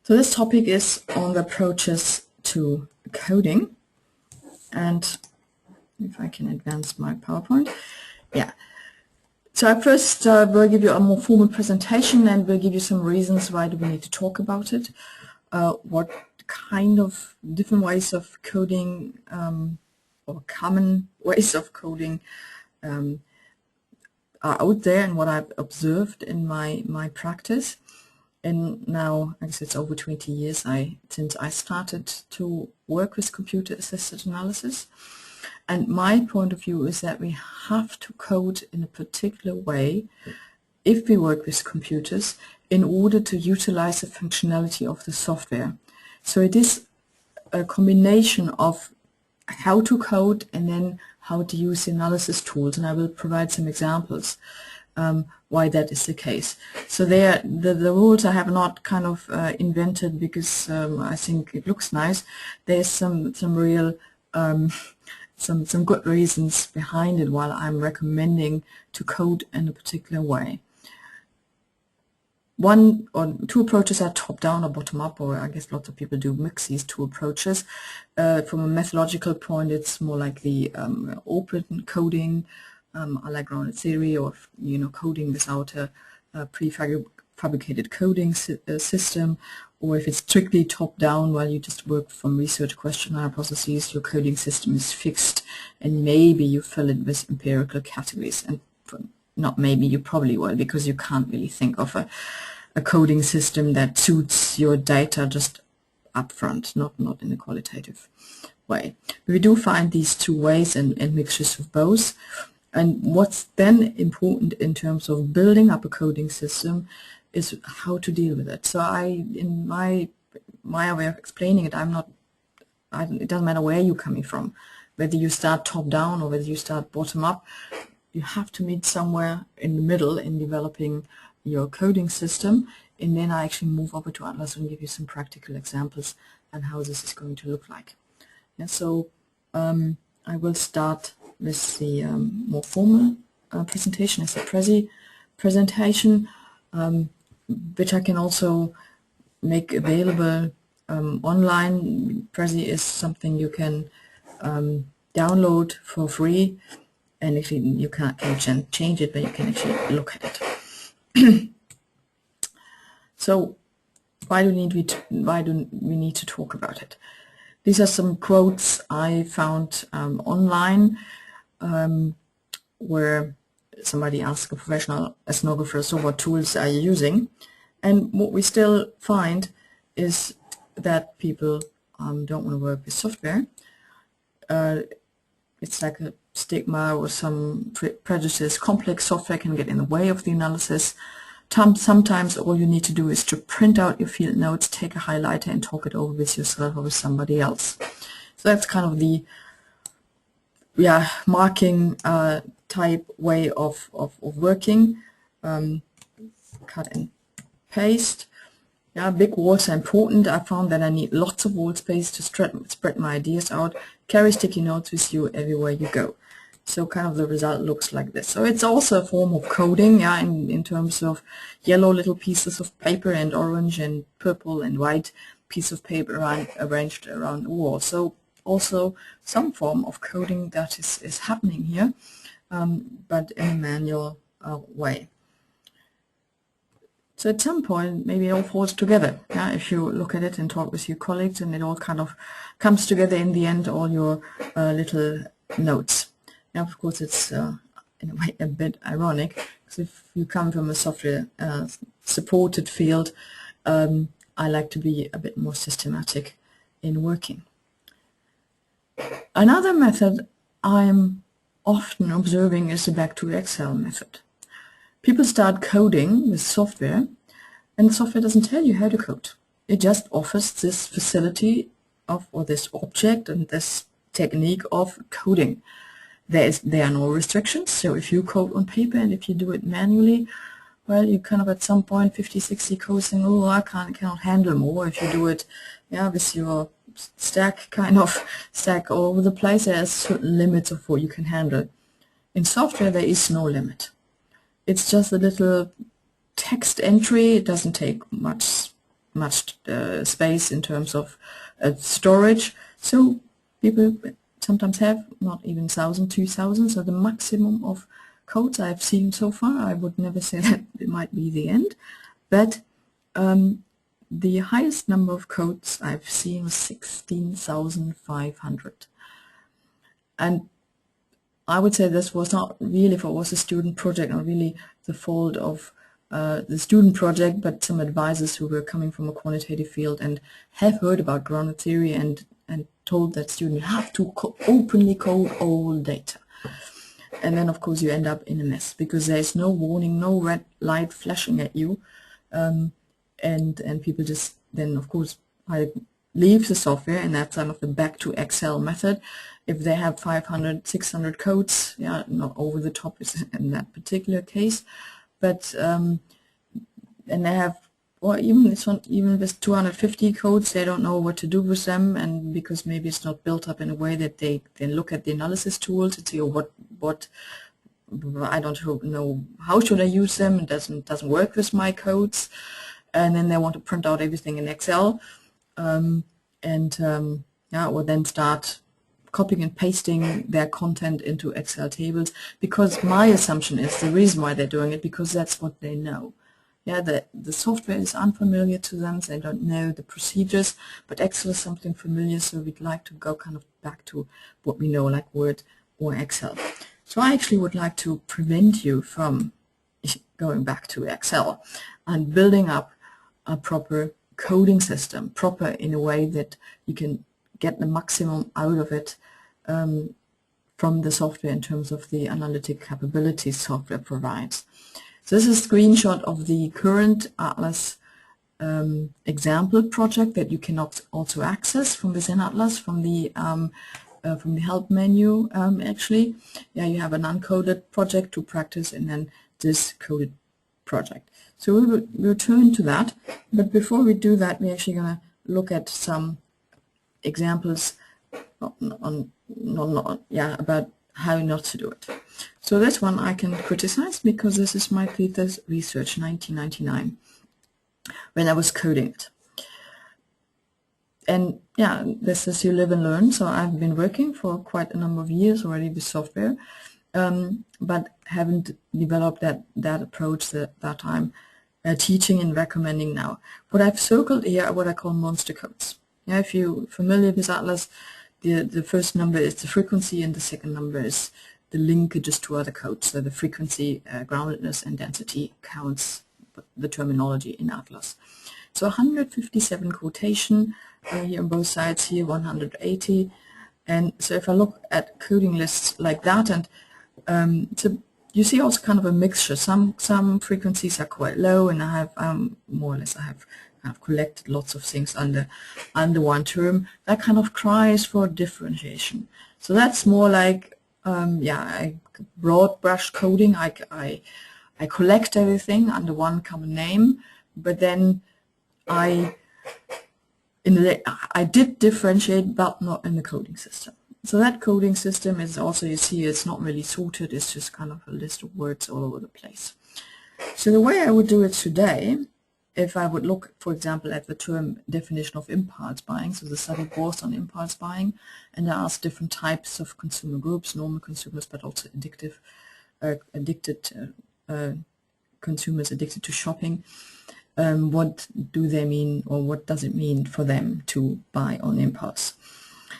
So this topic is on the approaches to coding, and if I can advance my PowerPoint. Yeah. So I first will give you a more formal presentation and will give you some reasons why do we need to talk about it, what kind of different ways of coding or common ways of coding are out there and what I've observed in my practice. And now, I guess it's over 20 years since I started to work with computer-assisted analysis. And my point of view is that we have to code in a particular way if we work with computers in order to utilize the functionality of the software. So it is a combination of how to code and then how to use the analysis tools, and I will provide some examples why that is the case. So the rules I have not kind of invented because I think it looks nice. There's some real some good reasons behind it while I'm recommending to code in a particular way. One or two approaches are top-down or bottom-up, or I guess lots of people do mix these two approaches. From a methodological point, it's more like the open coding, I like grounded theory, or coding without a prefabricated coding system, or if it's strictly top-down, well, you just work from research question hypotheses, your coding system is fixed, and maybe you fill it with empirical categories. And not maybe, you probably will, because you can't really think of a coding system that suits your data just upfront, not in a qualitative way. But we do find these two ways and mixtures of both. And what's then important in terms of building up a coding system is how to deal with it. So in my way of explaining it, it doesn't matter where you're coming from, whether you start top down or whether you start bottom up, you have to meet somewhere in the middle in developing your coding system, and then I actually move over to Atlas and give you some practical examples on how this is going to look like. Yeah, so I will start with the more formal presentation as a Prezi presentation, which I can also make available online. Prezi is something you can download for free, and actually you can't change it, but you can actually look at it. So why do we need to talk about it? These are some quotes I found online where somebody asked a professional ethnographer, so what tools are you using? And what we still find is that people don't want to work with software. It's like a stigma or some prejudice. Complex software can get in the way of the analysis. Sometimes all you need to do is to print out your field notes, take a highlighter and talk it over with yourself or with somebody else. So that's kind of the marking type way of working. Cut and paste. Yeah, big walls are important. I found that I need lots of wall space to spread my ideas out. Carry sticky notes with you everywhere you go. So kind of the result looks like this. So it's also a form of coding, yeah, in terms of yellow little pieces of paper and orange and purple and white piece of paper arranged around the wall. So also some form of coding that is happening here, but in a manual way. So at some point, maybe it all falls together. Yeah, if you look at it and talk with your colleagues, and it all kind of comes together in the end, all your little notes. Now, of course, it's in a way a bit ironic, because if you come from a software supported field, I like to be a bit more systematic in working. Another method I'm often observing is the back to Excel method. People start coding with software, and the software doesn't tell you how to code. It just offers this facility or this object and this technique of coding. There are no restrictions, so if you code on paper and if you do it manually, well, you kind of at some point 50, 60 codes saying, oh, I cannot handle more. If you do it with your stack all over the place, there's certain limits of what you can handle. In software, there is no limit. It's just a little text entry. It doesn't take much much space in terms of storage. So people sometimes have not even 1,000, 2,000. So the maximum of codes I've seen so far, I would never say that it might be the end, but the highest number of codes I've seen was 16,500. And I would say this was not really, if it was a student project, not really the fault of the student project, but some advisors who were coming from a quantitative field and have heard about grounded theory and told that students have to openly code all data. And then, of course, you end up in a mess because there's no warning, no red light flashing at you. And people just then, of course, leave the software, and that's kind of the back to Excel method. If they have 500, 600 codes, yeah, not over the top is in that particular case, but and they have, or even with 250 codes, they don't know what to do with them, and because maybe it's not built up in a way that they look at the analysis tools to see what I don't know how should I use them. It doesn't work with my codes, and then they want to print out everything in Excel, yeah, or then start copying and pasting their content into Excel tables, because my assumption is the reason why they're doing it, because that's what they know. Yeah, the software is unfamiliar to them, they don't know the procedures, but Excel is something familiar, so we'd like to go kind of back to what we know, like Word or Excel. So I actually would like to prevent you from going back to Excel and building up a proper coding system, proper in a way that you can get the maximum out of it from the software in terms of the analytic capabilities software provides. So this is a screenshot of the current Atlas example project that you can also access from within Atlas, from the help menu. Actually, yeah, you have an uncoded project to practice, and then this coded project. So we'll return to that, but before we do that, we're actually going to look at some examples about how not to do it. So this one I can criticize because this is my thesis research, 1999, when I was coding it. And yeah, this is you live and learn. So I've been working for quite a number of years already with software, but haven't developed that approach that I'm teaching and recommending now. What I've circled here are what I call monster codes. Yeah, if you're familiar with Atlas, the first number is the frequency, and the second number is the linkages to other codes. So the frequency, groundedness, and density counts the terminology in Atlas. So 157 quotation here on both sides, here 180. And so if I look at coding lists like that, and so you see also kind of a mixture. Some frequencies are quite low, and I have more or less I've collected lots of things under one term. That kind of cries for differentiation. So that's more like broad brush coding. I collect everything under one common name, but then I did differentiate, but not in the coding system. So that coding system is also, you see, it's not really sorted. It's just kind of a list of words all over the place. So the way I would do it today, if I would look, for example, at the term definition of impulse buying, so the study was on impulse buying, and I asked different types of consumer groups, normal consumers, but also addicted consumers addicted to shopping. What do they mean, or what does it mean for them to buy on impulse?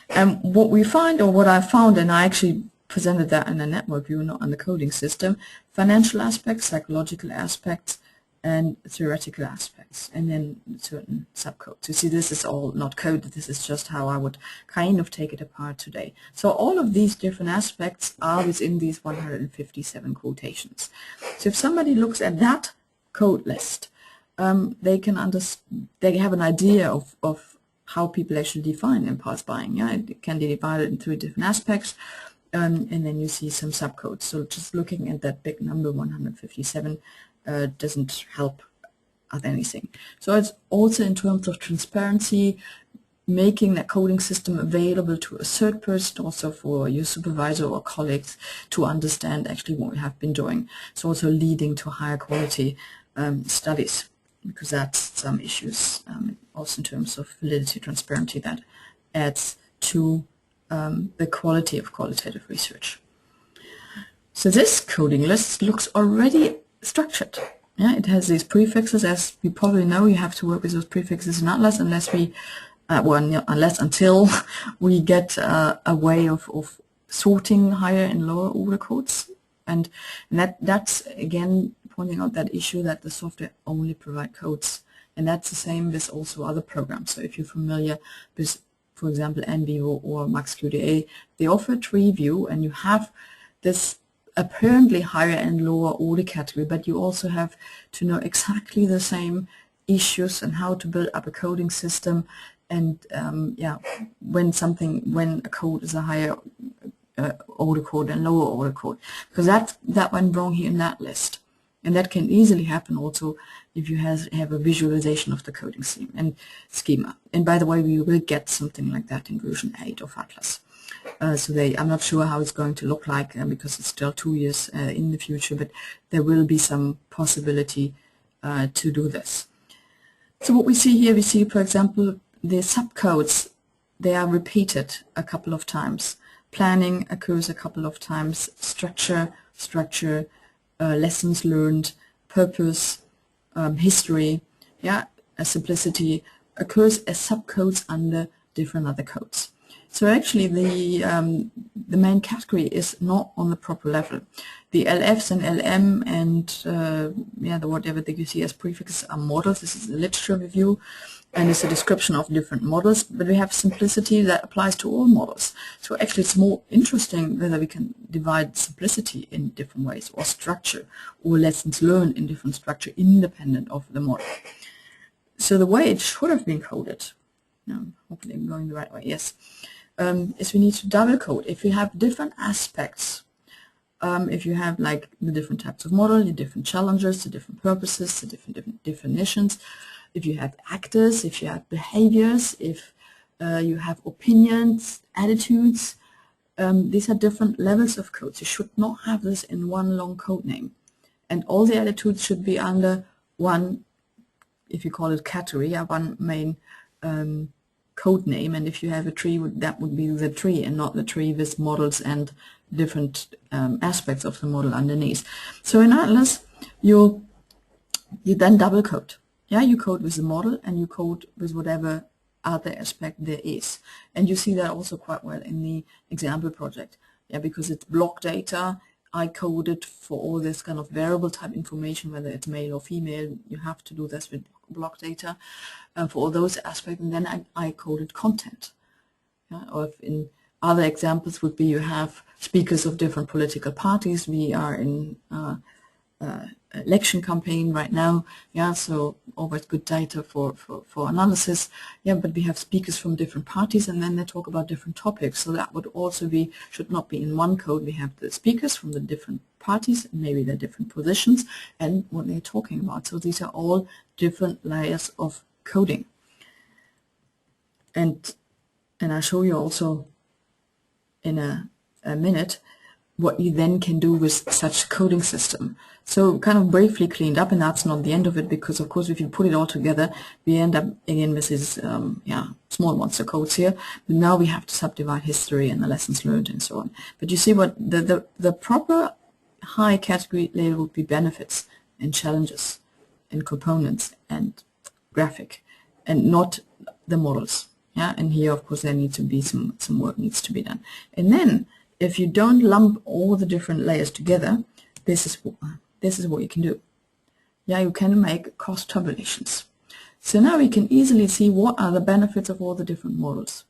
And what we find, or what I found, and I actually presented that in a network view, not on the coding system, financial aspects, psychological aspects, and theoretical aspects, and then certain subcodes. You see, this is all not coded. This is just how I would kind of take it apart today. So all of these different aspects are within these 157 quotations. So if somebody looks at that code list, they have an idea of how people actually define impulse buying. Yeah, it can be divided in 3 different aspects, and then you see some subcodes. So just looking at that big number, 157, doesn't help at anything. So it's also in terms of transparency, making that coding system available to a third person, also for your supervisor or colleagues to understand actually what we have been doing. It's also leading to higher quality studies. because that's some issues also in terms of validity, transparency, that adds to the quality of qualitative research. So this coding list looks already structured. Yeah, it has these prefixes. As we probably know, you have to work with those prefixes in Atlas unless we, until we get a way of sorting higher and lower order codes, and that's again pointing out that issue that the software only provide codes, and that's the same with also other programs. So if you're familiar with, for example, NVivo or MaxQDA, they offer a tree view, and you have this apparently higher and lower order category, but you also have to know exactly the same issues and how to build up a coding system, and when a code is a higher order code and lower order code, because that went wrong here in that list, and that can easily happen also if you have a visualization of the coding schema. And by the way, we will get something like that in version 8 of Atlas. I'm not sure how it's going to look like because it's still 2 years in the future, but there will be some possibility to do this. So what we see here, we see, for example, the subcodes, they are repeated a couple of times. Planning occurs a couple of times, structure, lessons learned, purpose, history, simplicity occurs as subcodes under different other codes. So actually the main category is not on the proper level. The LFs and LM and the whatever that you see as prefixes are models. This is a literature review, and it's a description of different models, but we have simplicity that applies to all models. So actually it's more interesting whether we can divide simplicity in different ways, or structure, or lessons learned in different structure independent of the model. So the way it should have been coded, hopefully I'm going the right way, yes, is we need to double code. If you have different aspects, if you have like the different types of model, the different challenges, the different purposes, the different definitions, if you have actors, if you have behaviors, if you have opinions, attitudes, these are different levels of codes. You should not have this in one long code name. And all the attitudes should be under one, if you call it category, one main code name. And if you have a tree, that would be the tree and not the tree with models and different aspects of the model underneath. So in Atlas, you then double code. Yeah, you code with the model and you code with whatever other aspect there is. And you see that also quite well in the example project. Yeah, because it's block data. I coded for all this kind of variable type information, whether it's male or female. You have to do this with block data for all those aspects. And then I coded content. Yeah, or if in other examples would be you have speakers of different political parties. We are in election campaign right now, so always good data for analysis, but we have speakers from different parties and then they talk about different topics, so that would also should not be in one code. We have the speakers from the different parties, maybe their different positions and what they're talking about. So these are all different layers of coding, and I'll show you also in a minute what you then can do with such a coding system. So kind of briefly cleaned up, and that's not the end of it, because of course if you put it all together we end up again with these small monster codes here, but now we have to subdivide history and the lessons learned and so on. But you see what the proper high category layer would be: benefits and challenges and components and graphic, and not the models. And here of course there needs to be some work needs to be done. And then if you don't lump all the different layers together, this is what you can do. You can make cost tabulations. So now we can easily see what are the benefits of all the different models.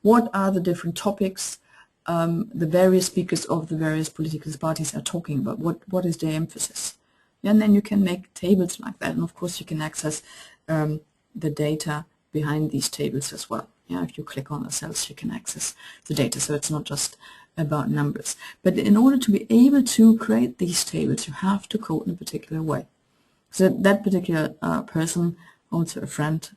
What are the different topics the various speakers of the various political parties are talking about? What is their emphasis? And then you can make tables like that. And of course you can access the data behind these tables as well. If you click on the cells, you can access the data. So it's not just about numbers. But in order to be able to create these tables, you have to code in a particular way. So that particular person, also a friend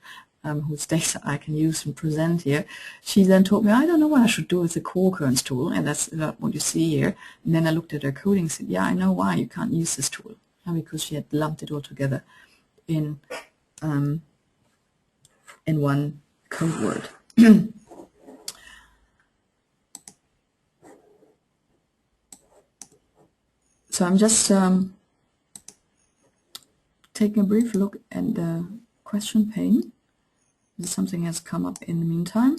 whose data I can use and present here, she then told me, I don't know what I should do with the core currents tool, and that's what you see here. And then I looked at her coding and said, I know why you can't use this tool. Because she had lumped it all together in one code word. So I'm just taking a brief look at the question pane. This is something has come up in the meantime.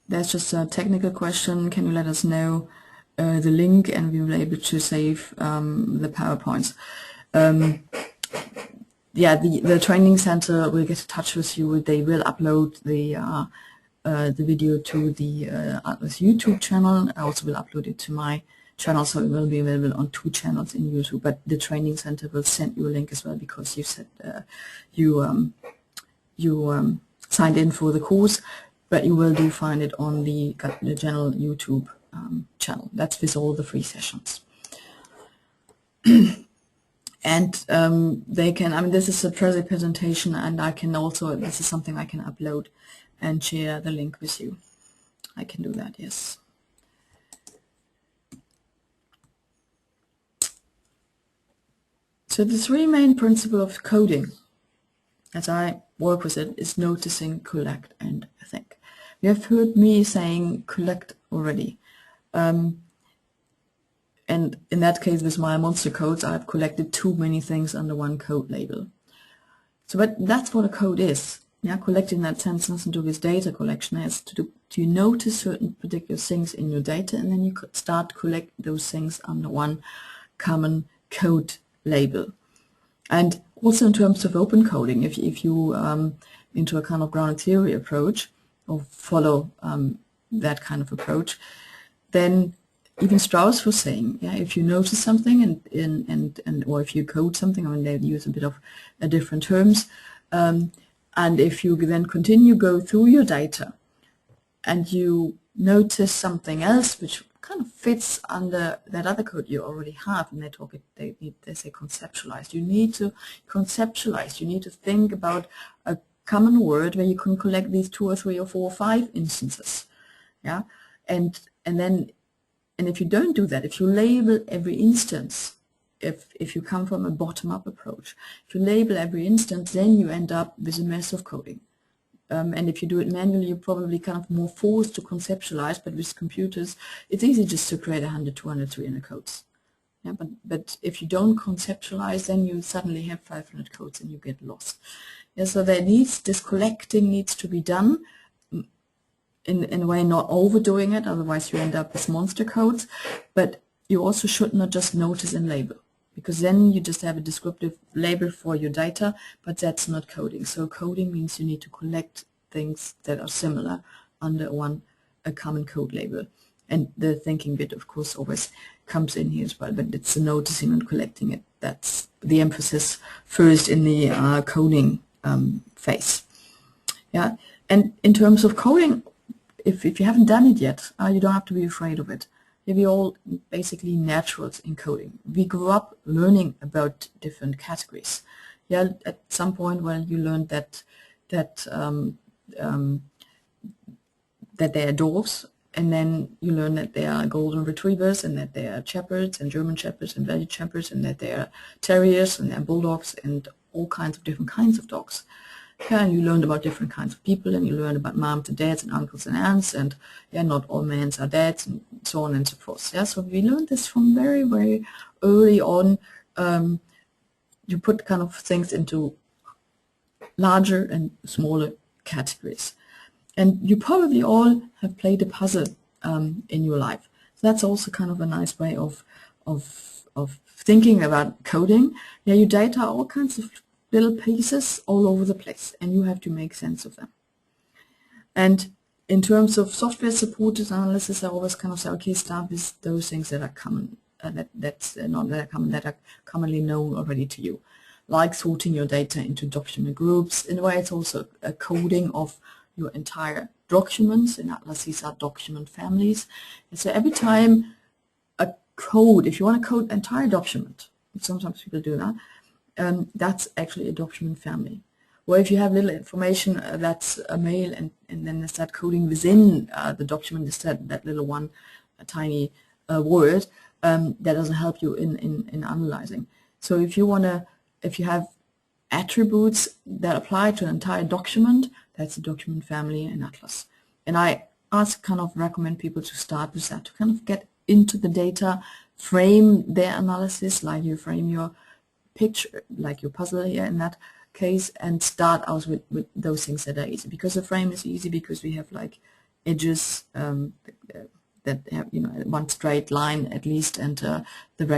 There's just a technical question. Can you let us know the link, and we will be able to save the PowerPoints. Yeah, the training center will get in touch with you. They will upload the video to the Atlas YouTube channel. I also will upload it to my channel, so it will be available on 2 channels in YouTube. But the training center will send you a link as well, because you said you signed in for the course. But you will find it on the general YouTube channel. That's with all the free sessions. And they can, I mean, this is a presentation, and I can also, this is something I can upload and share the link with you. I can do that, yes. So the 3 main principles of coding, as I work with it, is noticing, collect, and think. You have heard me saying collect already. And in that case, with my monster codes, I've collected too many things under one code label. So, but that's what a code is. Yeah, collecting in that sense nothing to do with data collection. It has to do, you notice certain particular things in your data, and then you could start collect those things under one common code label. And also in terms of open coding, if you into a kind of grounded theory approach, or follow that kind of approach, then even Strauss was saying, yeah, if you notice something and or if you code something, I mean, they use a bit of different terms, and if you then go through your data and you notice something else which kind of fits under that other code you already have, and they say conceptualize. You need to conceptualize. You need to think about a common word where you can collect these 2 or 3 or 4 or 5 instances. Yeah, and if you don't do that, if you label every instance, if you come from a bottom-up approach, if you label every instance, then you end up with a mess of coding. And if you do it manually, you're probably kind of more forced to conceptualize, but with computers, it's easy just to create 100, 200, 300 codes. Yeah, but if you don't conceptualize, then you suddenly have 500 codes and you get lost. Yeah, so this collecting needs to be done in a way, not overdoing it, otherwise you end up with monster codes. But you also should not just notice and label, because then you just have a descriptive label for your data, but that's not coding. So coding means you need to collect things that are similar under a common code label. And the thinking bit, of course, always comes in here as well, but it's the noticing and collecting it. That's the emphasis first in the coding phase. Yeah, and in terms of coding, if you haven't done it yet, you don't have to be afraid of it. We're all basically naturals in coding. We grew up learning about different categories. Yeah, at some point, well, you learned that they are dogs, and then you learn that they are golden retrievers, and that they are shepherds and German shepherds and Belgian shepherds, and that they are terriers and they're bulldogs and all kinds of different kinds of dogs. Yeah, and you learned about different kinds of people, and you learned about moms and dads and uncles and aunts, and yeah, not all men are dads, and so on and so forth. Yeah, so we learned this from very, very early on. You put kind of things into larger and smaller categories. And you probably all have played a puzzle in your life. So that's also kind of a nice way of thinking about coding. Yeah, your data are all kinds of little pieces all over the place, and you have to make sense of them. And in terms of software-supported analysis, I always kind of say, okay, start with those things that are common, that are commonly known already to you, like sorting your data into document groups. In a way, it's also a coding of your entire documents. In Atlas, these are document families. And so every time a code, if you want to code an entire document, sometimes people do that, that's actually a document family. Or if you have little information that's a mail, and then they start coding within the document, instead that little one, a tiny word, that doesn't help you in analyzing. So if you have attributes that apply to an entire document, that's a document family in Atlas. And I kind of recommend people to start with that, to kind of get into the data, frame their analysis like you frame your picture, like your puzzle here in that case, and start out with those things that are easy. Because the frame is easy because we have like edges that have, you know, one straight line at least, and the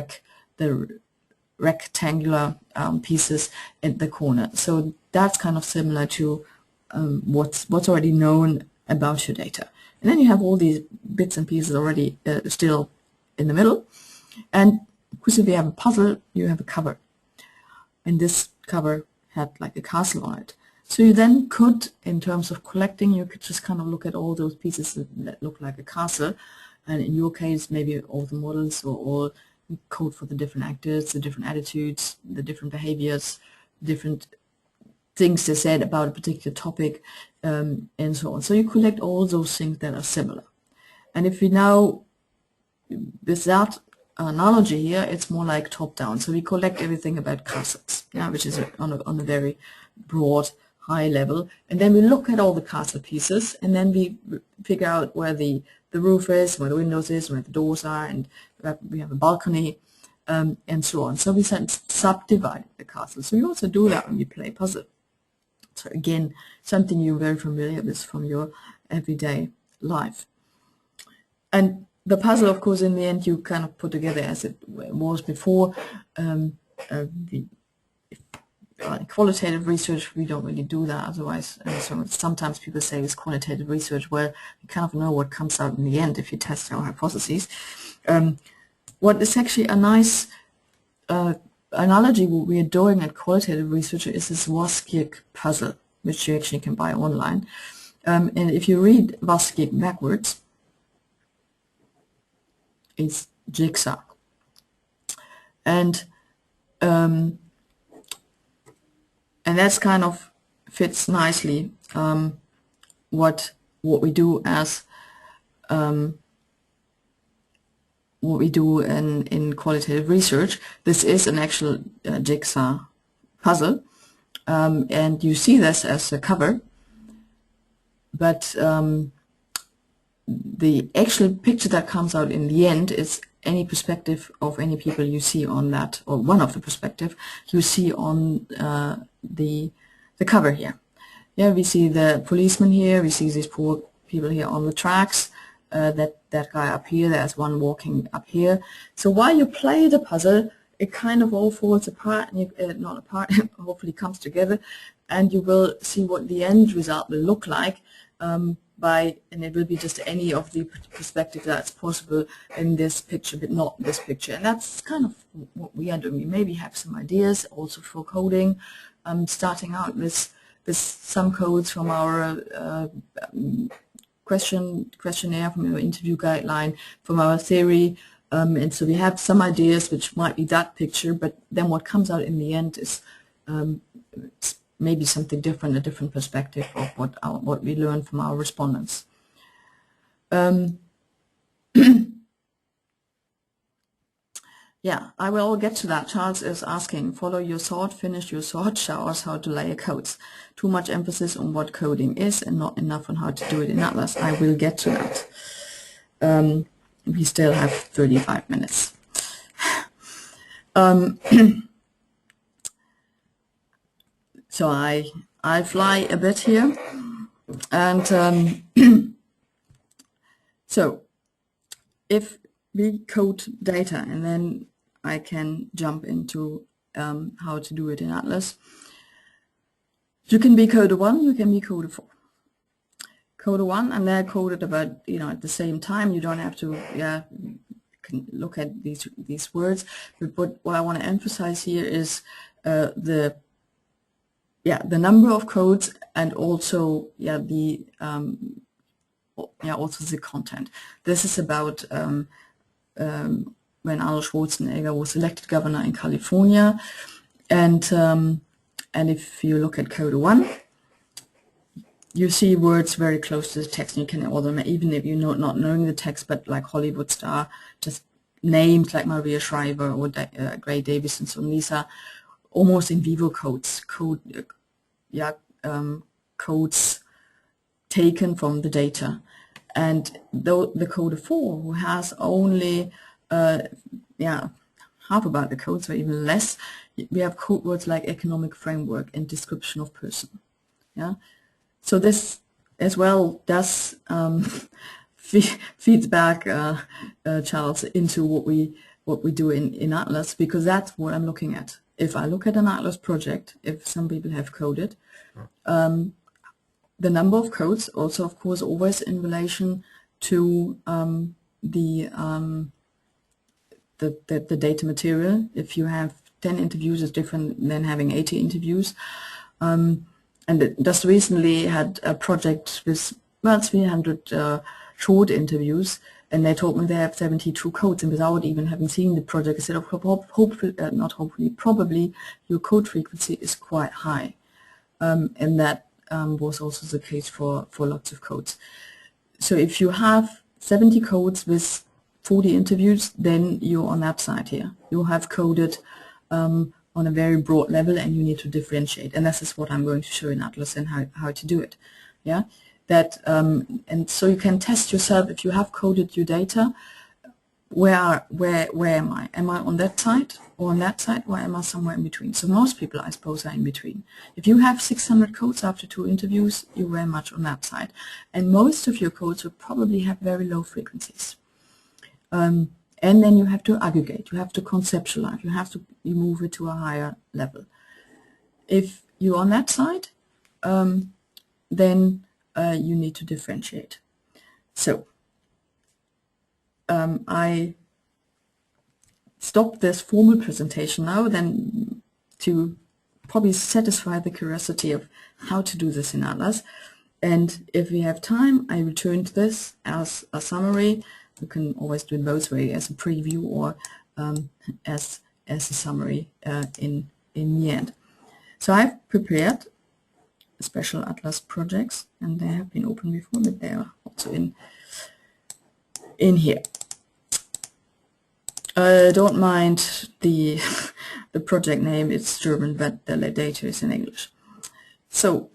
rectangular pieces at the corner. So that's kind of similar to what's already known about your data. And then you have all these bits and pieces already still in the middle. And because if you have a puzzle, you have a cover. And this cover had like a castle on it. So you then could, in terms of collecting, you could just kind of look at all those pieces that look like a castle. And in your case, maybe all the models or all code for the different actors, the different attitudes, the different behaviors, different things they said about a particular topic, and so on. So you collect all those things that are similar. And if we now, with that analogy here, it's more like top-down. So we collect everything about castles, yeah, which is on a very broad, high level. And then we look at all the castle pieces, and then we figure out where the roof is, where the windows is, where the doors are, and we have a balcony, and so on. So we subdivide the castle. So we also do that when we play puzzle. So again, something you're very familiar with from your everyday life. And the puzzle, of course, in the end, you kind of put together as it was before. Qualitative research, we don't really do that otherwise. So sometimes people say it's qualitative research, where you kind of know what comes out in the end if you test our hypotheses. What is actually a nice analogy what we are doing at qualitative research is this Waskirk puzzle, which you actually can buy online. And if you read Waskirk backwards, it's jigsaw. And that's kind of fits nicely what we do as what we do in qualitative research. This is an actual jigsaw puzzle, and you see this as a cover, but the actual picture that comes out in the end is any perspective of any people you see on that, or one of the perspective you see on the cover here. Yeah, we see the policeman here, we see these poor people here on the tracks, that guy up here, there's one walking up here. So while you play the puzzle, it kind of all falls apart, and you, not apart, hopefully comes together, and you will see what the end result will look like, and it will be just any of the perspective that's possible in this picture, but not this picture. And that's kind of what we are doing. We maybe have some ideas also for coding, starting out with some codes from our questionnaire, from our interview guideline, from our theory, and so we have some ideas which might be that picture, but then what comes out in the end is maybe something different, a different perspective of what we learned from our respondents. Yeah, I will get to that. Charles is asking, follow your thought, finish your thought, show us how to layer codes. Too much emphasis on what coding is and not enough on how to do it in Atlas. I will get to that. We still have 35 minutes. So I fly a bit here, and so if we code data, and then I can jump into how to do it in Atlas. You can be coder 1, you can be coder 4. Coder 1, and they're coded about, you know, at the same time. You don't have to, you can look at these words. But what I want to emphasize here is the number of codes, and also also the content. This is about when Arnold Schwarzenegger was elected governor in California, and if you look at Coder 1, you see words very close to the text. You can order them, even if you're not knowing the text, but like Hollywood star, just names like Maria Shriver or Gray Davis and so on. These are almost in vivo codes, codes taken from the data. And though the coder 4, who has only half about the codes or even less, we have code words like economic framework and description of person. Yeah, so this as well does feeds back Charles into what we do in Atlas, because that's what I'm looking at. If I look at an Atlas project, if some people have coded, the number of codes also, of course, always in relation to the data material. If you have 10 interviews, it's different than having 80 interviews. And just recently had a project with 300 short interviews, and they told me they have 72 codes, and without even having seen the project, I said, probably your code frequency is quite high. And that was also the case for lots of codes. So if you have 70 codes with 40 interviews, then you're on that side here. You have coded on a very broad level, and you need to differentiate. And this is what I'm going to show in Atlas and how to do it. Yeah, that and so you can test yourself if you have coded your data. Where am I? Am I on that side or on that side, or am I somewhere in between? So most people, I suppose, are in between. If you have 600 codes after 2 interviews, you're very much on that side. And most of your codes will probably have very low frequencies. And then you have to aggregate, you have to conceptualize, you move it to a higher level. If you're on that side, then you need to differentiate. So I stop this formal presentation now, then to probably satisfy the curiosity of how to do this in Atlas. And if we have time, I return to this as a summary. You can always do it both ways, as a preview or as a summary in the end. So I've prepared special Atlas projects, and they have been opened before, but they are also in here. Don't mind the project name, it's German, but the data is in English. So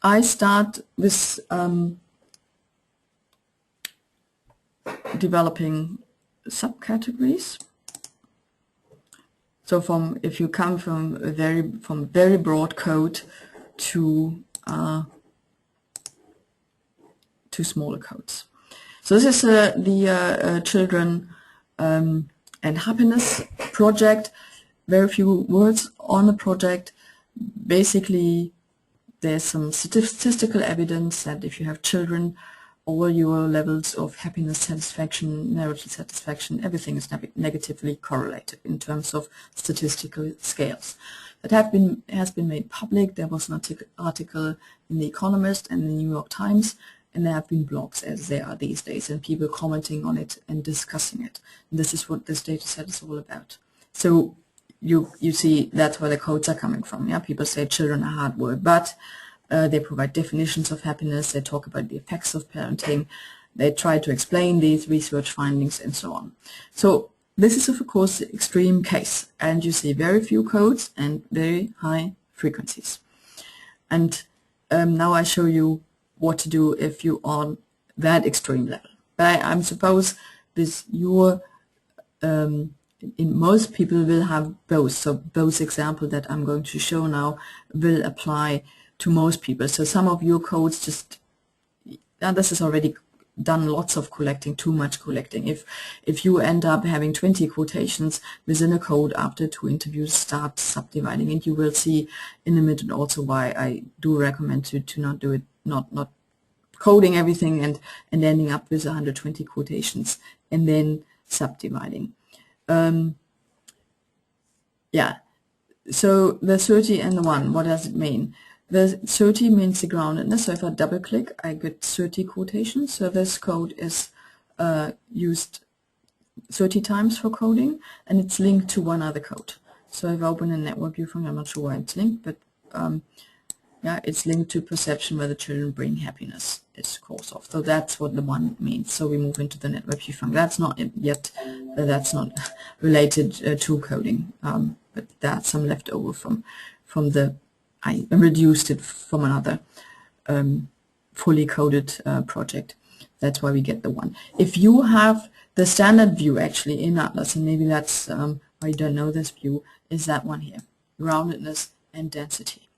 I start with developing subcategories. So if you come from very broad code to smaller codes. So this is the children and happiness project. Very few words on the project. Basically, there's some statistical evidence that if you have children, all your levels of happiness, satisfaction, marital satisfaction, everything is negatively correlated in terms of statistical scales. That has been made public. There was an article in The Economist and the New York Times, and there have been blogs, as there are these days, and people commenting on it and discussing it. And this is what this data set is all about. So you see that's where the codes are coming from. Yeah, people say children are hard work, but they provide definitions of happiness. They talk about the effects of parenting. They try to explain these research findings and so on. So this is, of course, the extreme case, and you see very few codes and very high frequencies. And now I show you what to do if you're on that extreme level. But I suppose this most people will have both. So those examples that I'm going to show now will apply to most people. So some of your codes just, this is already done lots of collecting, too much collecting. If you end up having 20 quotations within a code after 2 interviews, start subdividing it. You will see in a minute also why I do recommend to not do it, not coding everything and ending up with 120 quotations and then subdividing. Yeah, so the 30 and the 1, what does it mean? The 30 means the groundedness, so if I double click, I get 30 quotations. So this code is used 30 times for coding, and it's linked to one other code. So if I open a network view function, I'm not sure why it's linked, but Yeah, it's linked to perception whether children bring happiness is cause of. So that's what the one means. So we move into the network view function. That's not yet, that's not related to coding, but that's some leftover from the, I reduced it from another fully coded project. That's why we get the one. If you have the standard view actually in Atlas, and maybe that's why you don't know this view, is that one here, groundedness and density.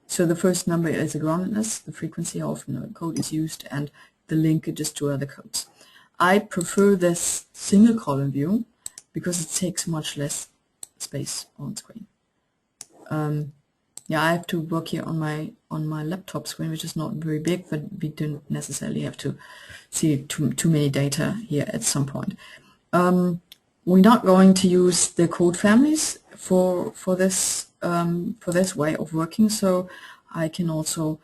So the first number is the groundedness, the frequency how often the code is used, and the linkages to other codes. I prefer this single column view because it takes much less space on screen. Yeah, I have to work here on my laptop screen, which is not very big, but we don't necessarily have to see too many data here at some point. We're not going to use the code families for this way of working, so I can also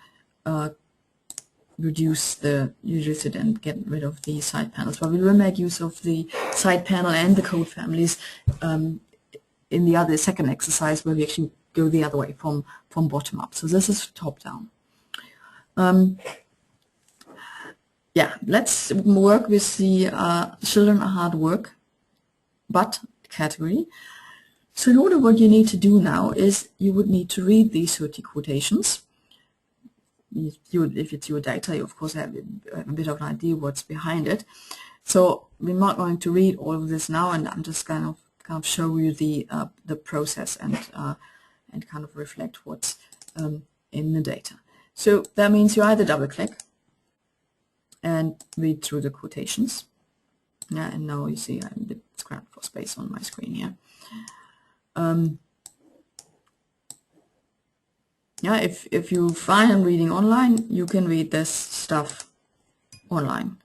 reduce it and get rid of the side panels. But we will make use of the side panel and the code families in the other second exercise, where we actually go the other way from bottom up. So this is top down. Yeah, let's work with the children are hard work, but category. So in order, what you need to do now is you would need to read these 30 quotations. If it's your data, you of course have a bit of an idea what's behind it. So we're not going to read all of this now, and I'm just kind of show you the process and kind of reflect what's in the data. So that means you either double click and read through the quotations. Yeah, and now you see I'm a bit scrapped for space on my screen here. Yeah, if you find reading online, you can read this stuff online.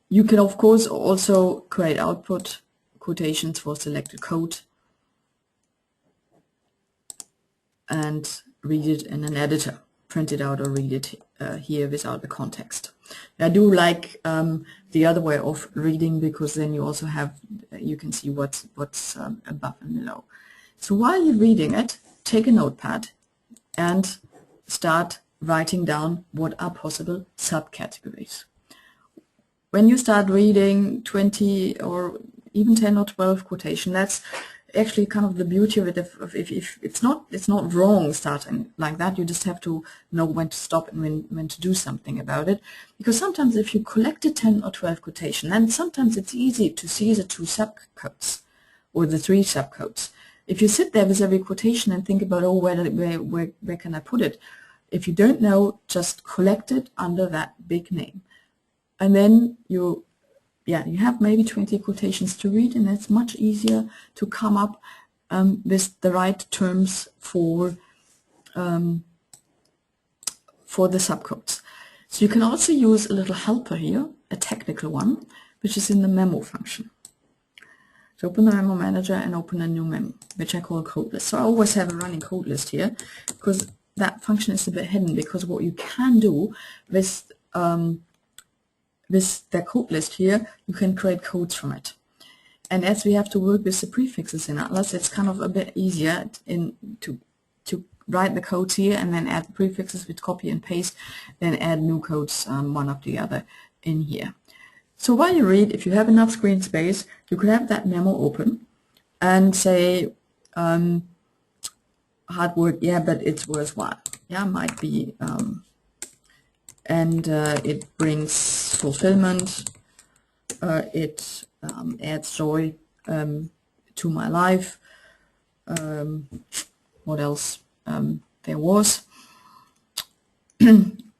You can of course also create output quotations for selected code and read it in an editor, print it out or read it here without the context. I do like the other way of reading, because then you also have, you can see what's above and below. So while you're reading it, take a notepad and start writing down what are possible subcategories. When you start reading 20 or even 10 or 12 quotation, that's actually kind of the beauty of it. If it's not wrong starting like that. You just have to know when to stop and when to do something about it. Because sometimes if you collected 10 or 12 quotation, then sometimes it's easy to see the 2 subcodes or the 3 subcodes. If you sit there with every quotation and think about, oh, where can I put it? If you don't know, just collect it under that big name. And then you have maybe 20 quotations to read, and it's much easier to come up with the right terms for the subcodes. So you can also use a little helper here, a technical one, which is in the memo function. So open the memo manager and open a new memo, which I call code list. So I always have a running code list here, because that function is a bit hidden, because what you can do with the code list here, you can create codes from it. And as we have to work with the prefixes in Atlas, it's kind of a bit easier to write the codes here and then add the prefixes with copy and paste, then add new codes one after the other in here. So while you read, if you have enough screen space, you could have that memo open and say, hard work, yeah, but it's worthwhile. Yeah, might be, and it brings fulfillment, it adds joy to my life. What else there was?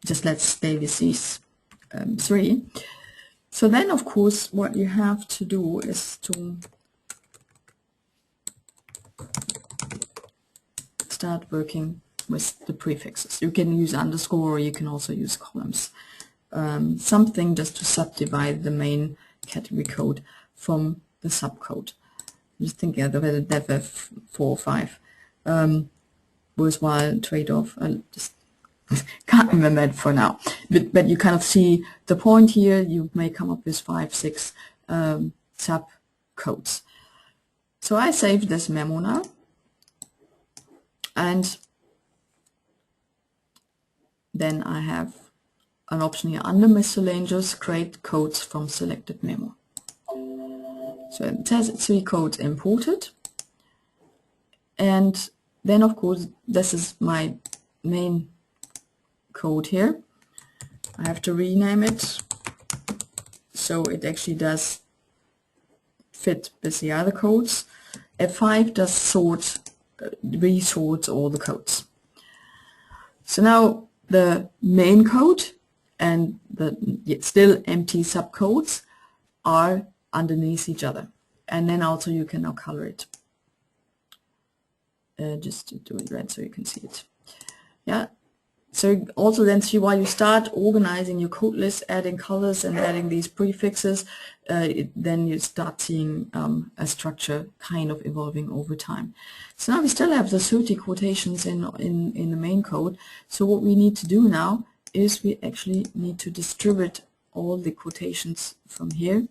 Just let's stay with these 3. So then, of course, what you have to do is to start working with the prefixes. You can use underscore, or you can also use columns. Something just to subdivide the main category code from the subcode. Just thinking of whether there were 4 or 5 worthwhile trade-off. I just can't remember it for now. But you kind of see the point here. You may come up with 5, 6 subcodes. So I saved this memo now, and then I have an option here under miscellaneous, create codes from selected memo. So it says 3 codes imported, and then of course this is my main code here. I have to rename it so it actually does fit with the other codes. F5 does sort, resorts all the codes. So now the main code and the still empty subcodes are underneath each other, and then also you can now color it. Just to do it red so you can see it. Yeah. So also then see why you start organizing your code list, adding colors and adding these prefixes, then you start seeing a structure kind of evolving over time. So now we still have the 30 quotations in the main code. So what we need to do now is we actually need to distribute all the quotations from here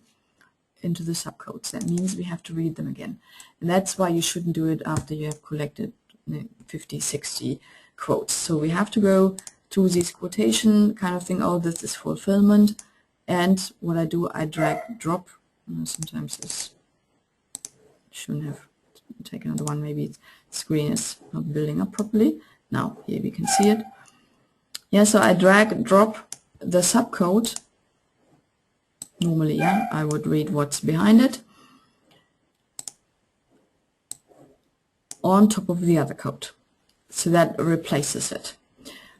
into the subcodes. That means we have to read them again. And that's why you shouldn't do it after you have collected 50, 60 quotes. So we have to go through this quotation kind of thing. Oh, this is fulfillment. And what I do, I drag, drop. Sometimes this shouldn't have taken another one. Maybe the screen is not building up properly. Now here we can see it. Yeah, so I drag, drop the subcode. Normally, yeah, I would read what's behind it on top of the other code. So that replaces it.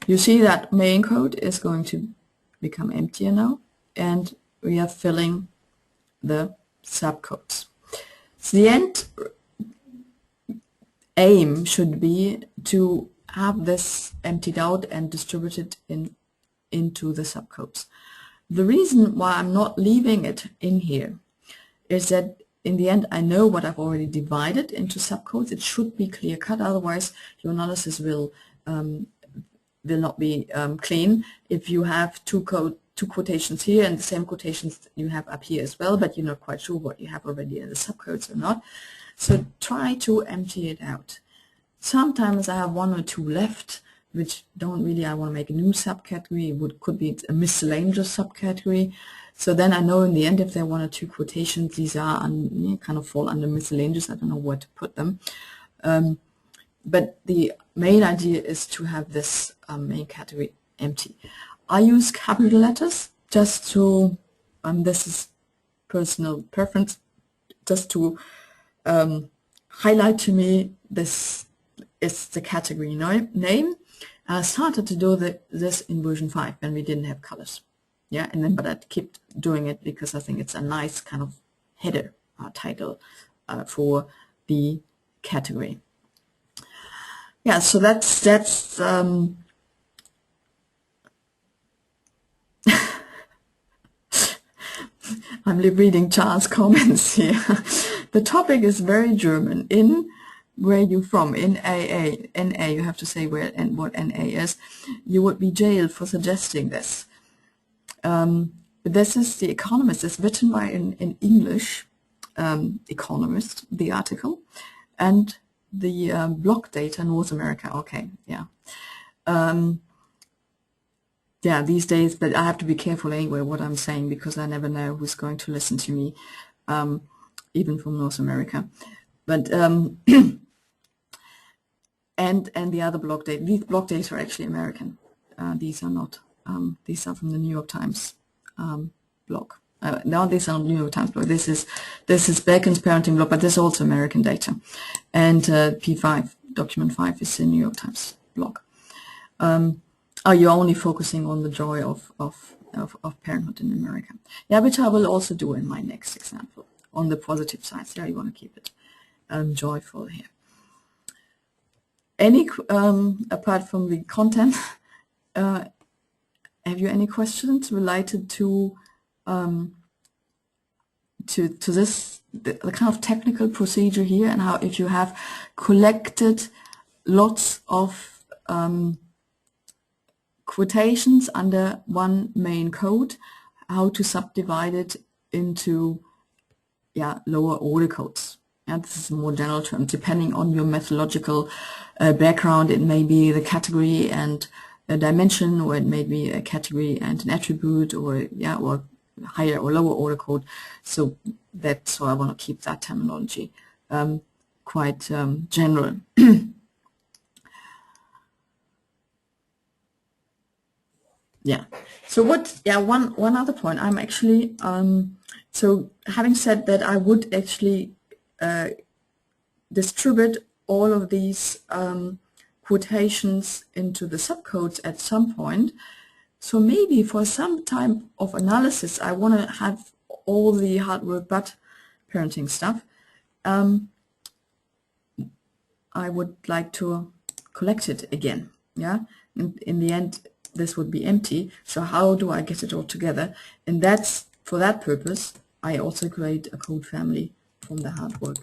You see that main code is going to become emptier now, and we are filling the subcodes. So the end aim should be to have this emptied out and distributed into the subcodes. The reason why I'm not leaving it in here is that in the end I know what I've already divided into subcodes. It should be clear cut, otherwise your analysis will not be clean. If you have two quotations here and the same quotations you have up here as well, but you're not quite sure what you have already in the subcodes or not. So try to empty it out. Sometimes I have 1 or 2 left, which don't really, I want to make a new subcategory. It could be a miscellaneous subcategory. So then I know in the end if there are 1 or 2 quotations, these are kind of fall under miscellaneous. I don't know where to put them. But the main idea is to have this main category empty. I use capital letters just to, this is personal preference, just to highlight to me this is the category name. I started to do this in version 5 when we didn't have colors. Yeah, and then but I kept doing it because I think it's a nice kind of header title for the category. Yeah, so that's I'm reading Charles' comments here. The topic is very German. In where you from? In AA, NA, you have to say where and what NA is. You would be jailed for suggesting this. But this is The Economist. It's written by in English economist, the article, and the block data North America. Okay, yeah. Yeah, these days, but I have to be careful anyway what I'm saying because I never know who's going to listen to me, even from North America. But and the other block data, these block data are actually American. These are not. These are from the New York Times blog. No, these are not New York Times blog. This is Bacon's parenting blog, but this is also American data. And P5 document 5 is the New York Times blog. Oh, you're only focusing on the joy of parenthood in America. Yeah, which I will also do in my next example on the positive side. Yeah, you want to keep it joyful here. Any apart from the content, have you any questions related to this the kind of technical procedure here and how if you have collected lots of quotations under one main code, how to subdivide it into lower order codes. And this is a more general term. Depending on your methodological background, it may be the category and a dimension, or it may be a category and an attribute, or yeah, or higher or lower order code. So that's why I want to keep that terminology quite general. Yeah. So what? Yeah. One other point. I'm actually so having said that, I would actually distribute all of these quotations into the subcodes at some point. So maybe for some type of analysis, I want to have all the hard work but parenting stuff. I would like to collect it again. Yeah. In the end, this would be empty. So how do I get it all together? And that's for that purpose, I also create a code family from the hard work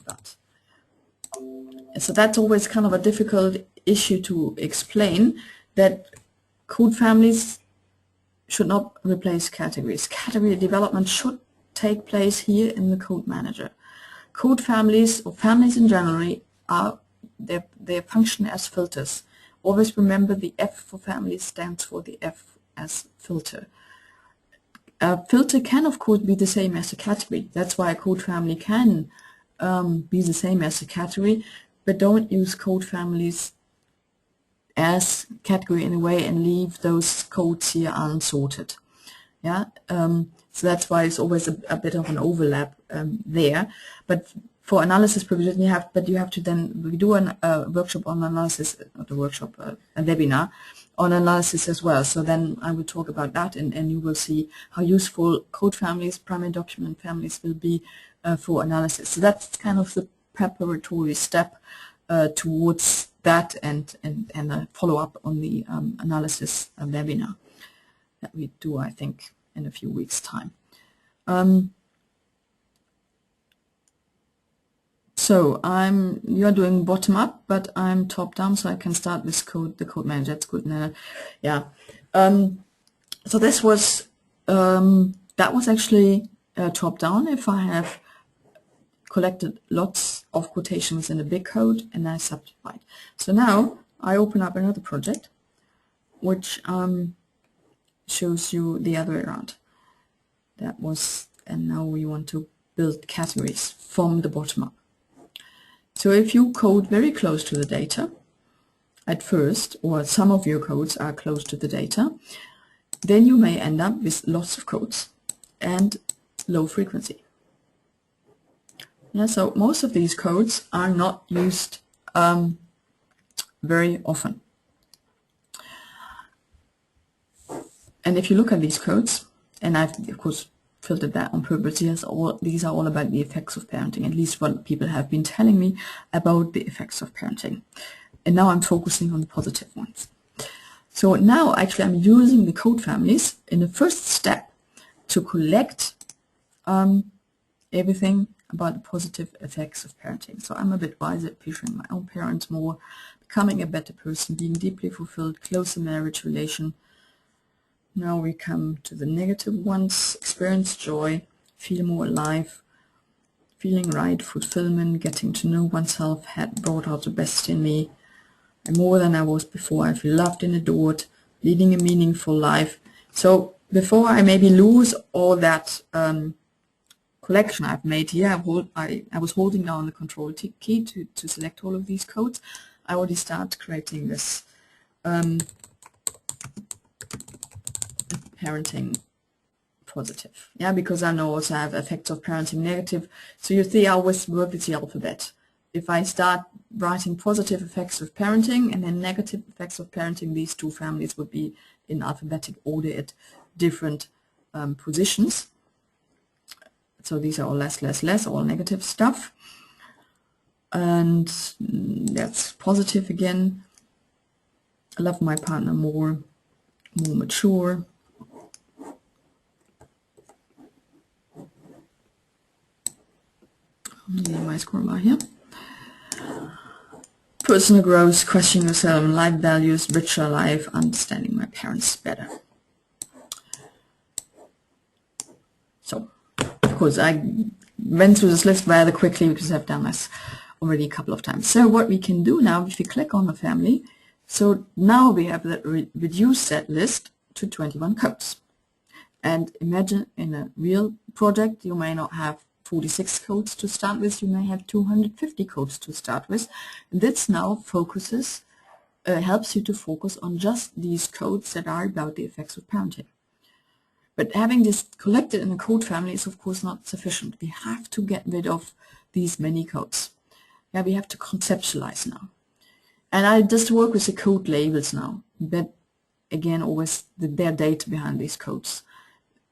but. So that's always kind of a difficult issue to explain, that code families should not replace categories. Category development should take place here in the code manager. Code families, or families in general, are they function as filters. Always remember the F for family stands for the F as filter. A filter can of course be the same as a category. That's why a code family can be the same as a category, but don't use code families as category in a way and leave those codes here unsorted. Yeah, so that's why it's always a bit of an overlap there. But for analysis purposes, you have to then we do a workshop on analysis, not a workshop, a webinar on analysis as well. So then I will talk about that, and you will see how useful code families, primary document families will be for analysis. So that's kind of the preparatory step towards that, and a follow-up on the analysis webinar that we do, I think, in a few weeks' time. So you're doing bottom up, but I'm top down, so I can start with the code manager. That's good. Yeah. So this was that was actually top down. If I have collected lots of quotations in a big code and I subdivide. So now I open up another project, which shows you the other way around. That was, and now we want to build categories from the bottom up. So if you code very close to the data at first, or some of your codes are close to the data, then you may end up with lots of codes and low frequency. Yeah, so most of these codes are not used very often. And if you look at these codes, and I've of course filtered that on purpose, these are all about the effects of parenting, at least what people have been telling me about the effects of parenting. And now I'm focusing on the positive ones. So now actually I'm using the code families in the first step to collect everything about the positive effects of parenting. So I'm a bit wiser, picturing my own parents more, becoming a better person, being deeply fulfilled, closer marriage relation. Now we come to the negative ones: experience joy, feel more alive, feeling right, fulfillment, getting to know oneself, had brought out the best in me. I'm more than I was before. I feel loved and adored, leading a meaningful life. So before I maybe lose all that collection I've made here, I was holding down the control key to select all of these codes. I already start creating this parenting positive. Yeah, because I know also I have effects of parenting negative. So you see, I always work with the alphabet. If I start writing positive effects of parenting and then negative effects of parenting, these two families would be in alphabetic order at different positions. So these are all less, all negative stuff. And that's positive again. I love my partner more mature. My score bar here. Personal growth, questioning yourself, life values, richer life, understanding my parents better. So, of course, I went through this list rather quickly because I've done this already a couple of times. So what we can do now, if we click on the family, So now we have that reduced that list to 21 codes. And imagine in a real project you may not have 46 codes to start with, you may have 250 codes to start with. And this now focuses, helps you to focus on just these codes that are about the effects of parenting. But having this collected in a code family is of course not sufficient. We have to get rid of these many codes. Yeah, we have to conceptualize now. And I just work with the code labels now, but again always the bare data behind these codes.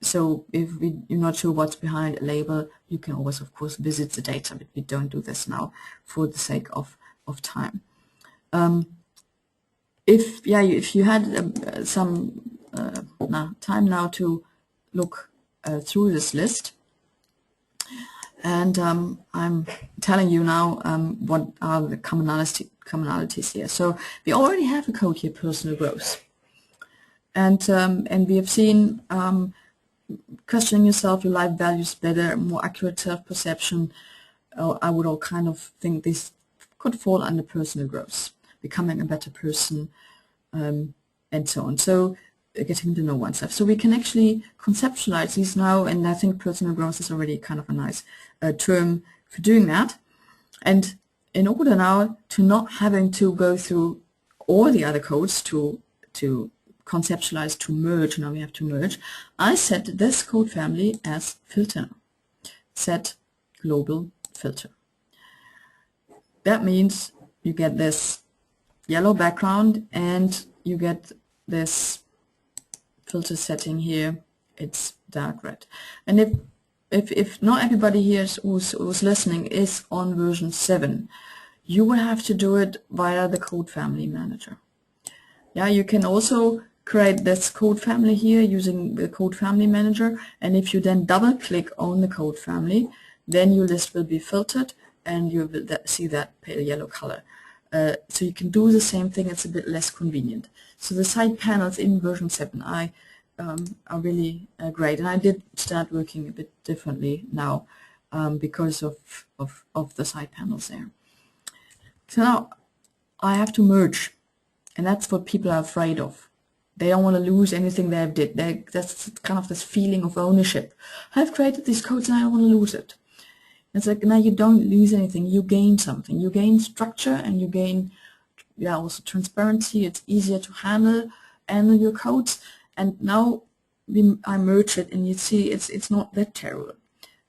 So if you're not sure what's behind a label, you can always of course visit the data, but we don't do this now for the sake of time. If you had some time now to look through this list, and I'm telling you now what are the commonalities here. So we already have a code here, personal growth, and we have seen questioning yourself, your life values better, more accurate self-perception. I would all kind of think this could fall under personal growth, becoming a better person, and so on. So getting to know oneself. So we can actually conceptualize these now, and I think personal growth is already kind of a nice term for doing that. And in order now to not having to go through all the other codes to conceptualize, to merge, now we have to merge, I set this code family as filter. Set global filter. That means you get this yellow background and you get this filter setting here, it's dark red. And if not everybody here who's listening is on version 7, you will have to do it via the code family manager. Yeah, you can also create this code family here using the code family manager, and if you then double click on the code family, then your list will be filtered and you will see that pale yellow color. So you can do the same thing, it's a bit less convenient. So the side panels in version 7 are really great, and I did start working a bit differently now because of the side panels there. So now I have to merge, and that's what people are afraid of. They don't want to lose anything they have did. That's kind of this feeling of ownership. I've created these codes and I don't want to lose it. It's like, now you don't lose anything, you gain something. You gain structure and you gain also transparency. It's easier to handle your codes. And now I merge it and you see it's not that terrible.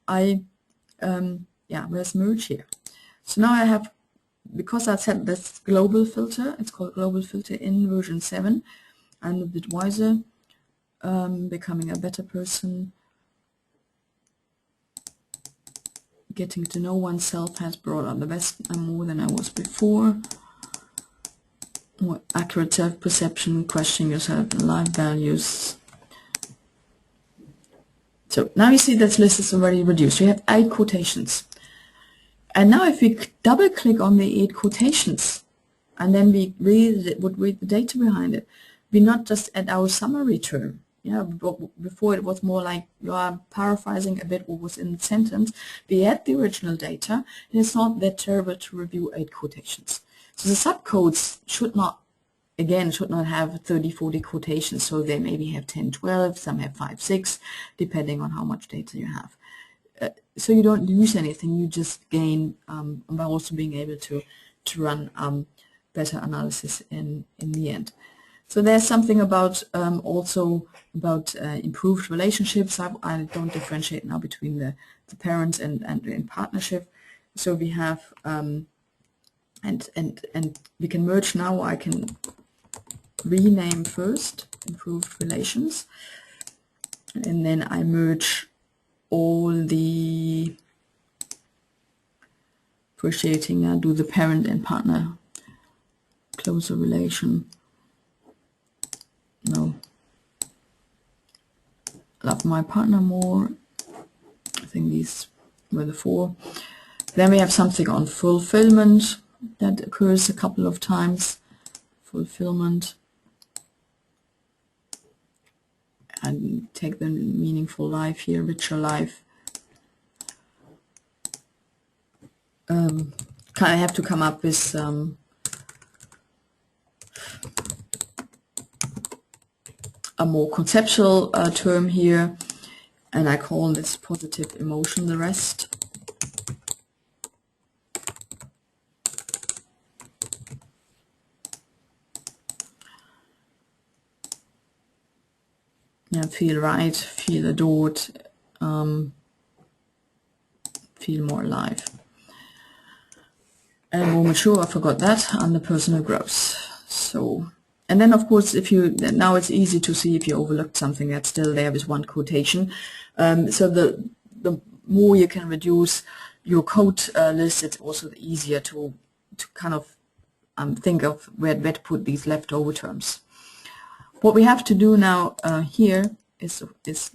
Where's merge here? So now I have, because I set this global filter, it's called global filter in version 7, I'm a bit wiser, becoming a better person, getting to know oneself has brought out the best and more than I was before, more accurate self-perception, questioning yourself and life values. So now you see this list is already reduced. We have 8 quotations. And now if we double click on the 8 quotations and then we would read the data behind it, we not just add our summary term. Yeah, before it was more like you are paraphrasing a bit what was in the sentence. We add the original data, and it's not that terrible to review 8 quotations. So the subcodes should not have 30, 40 quotations. So they maybe have 10, 12, some have 5, 6, depending on how much data you have. So you don't lose anything, you just gain by also being able to run better analysis in the end. So there's something about also about improved relationships. I don't differentiate now between the parents and in partnership. So we have and we can merge now. I can rename first improved relations, and then I merge all the appreciating. I do the parent and partner closer relation. No, love my partner more. I think these were the 4. Then we have something on fulfillment that occurs a couple of times. Fulfillment. And take the meaningful life here, richer life. Kind of have to come up with a more conceptual term here, and I call this positive emotion the rest. Yeah, feel right, feel adored, feel more alive. And more mature, I forgot that, under personal growth. So, and then of course, if you, now it's easy to see if you overlooked something that's still there with one quotation. So the more you can reduce your code list, it's also easier to kind of think of where to put these leftover terms. What we have to do now here is